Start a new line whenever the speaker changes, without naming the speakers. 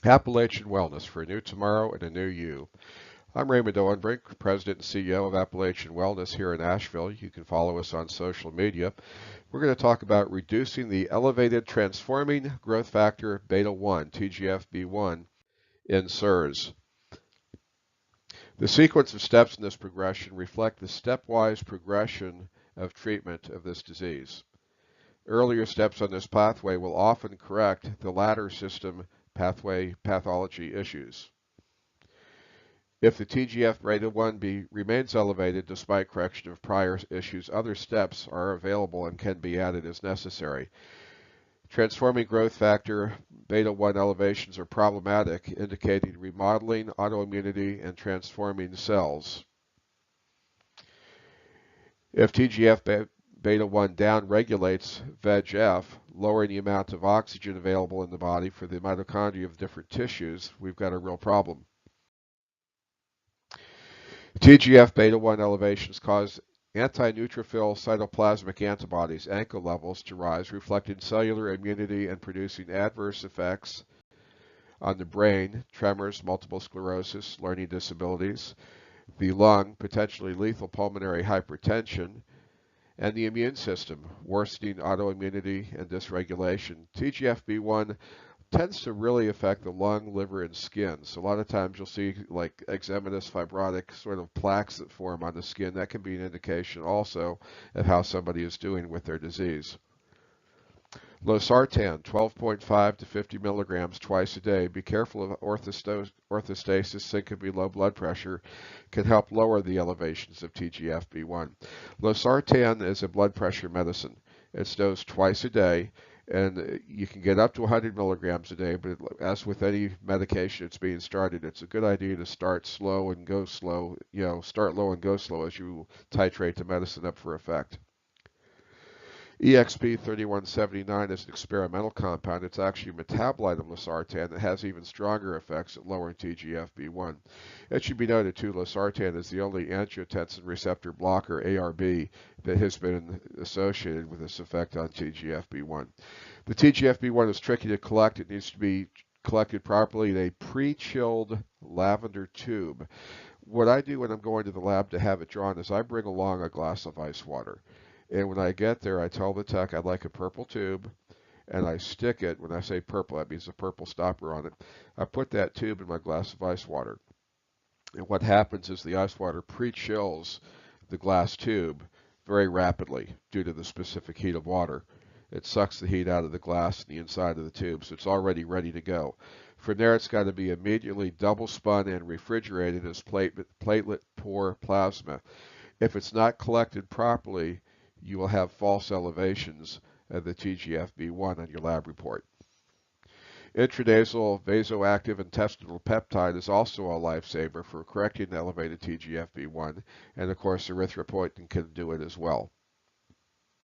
Appalachian Wellness for a new tomorrow and a new you. I'm Raymond Owenbrink, President and CEO of Appalachian Wellness here in Asheville. You can follow us on social media. We're going to talk about reducing the elevated transforming growth factor beta 1, TGFB1, in SIRS. The sequence of steps in this progression reflect the stepwise progression of treatment of this disease. Earlier steps on this pathway will often correct the latter system pathway pathology issues. If the TGF-beta1b remains elevated despite correction of prior issues, other steps are available and can be added as necessary. Transforming growth factor beta-1 elevations are problematic, indicating remodeling, autoimmunity, and transforming cells. If TGF-beta1 down-regulates VEGF, lowering the amount of oxygen available in the body for the mitochondria of different tissues, we've got a real problem. TGF-beta1 elevations cause anti-neutrophil cytoplasmic antibodies, ANCA levels, to rise, reflecting cellular immunity and producing adverse effects on the brain, tremors, multiple sclerosis, learning disabilities, the lung, potentially lethal pulmonary hypertension, and the immune system, worsening autoimmunity and dysregulation. TGFB1 tends to really affect the lung, liver, and skin. So a lot of times you'll see like eczematous fibrotic sort of plaques that form on the skin. That can be an indication also of how somebody is doing with their disease. Losartan, 12.5 to 50 milligrams twice a day. Be careful of orthostasis, syncope, low blood pressure can help lower the elevations of TGFB1. Losartan is a blood pressure medicine. It's dosed twice a day, and you can get up to 100 milligrams a day, but as with any medication that's being started, it's a good idea to start slow and go slow, start low and go slow as you titrate the medicine up for effect. EXP3179 is an experimental compound. It's actually a metabolite of losartan that has even stronger effects at lowering TGFB1. It should be noted too, losartan is the only angiotensin receptor blocker, ARB, that has been associated with this effect on TGFB1. The TGFB1 is tricky to collect. It needs to be collected properly in a pre-chilled lavender tube. What I do when I'm going to the lab to have it drawn is I bring along a glass of ice water. And when I get there, I tell the tech I'd like a purple tube, and I stick it. When I say purple, that means a purple stopper on it. I put that tube in my glass of ice water. And what happens is the ice water pre-chills the glass tube very rapidly due to the specific heat of water. It sucks the heat out of the glass and the inside of the tube, so it's already ready to go. From there, it's got to be immediately double spun and refrigerated as platelet poor plasma. If it's not collected properly, you will have false elevations of the TGFB1 on your lab report. Intranasal vasoactive intestinal peptide is also a lifesaver for correcting elevated TGFB1, and of course erythropoietin can do it as well.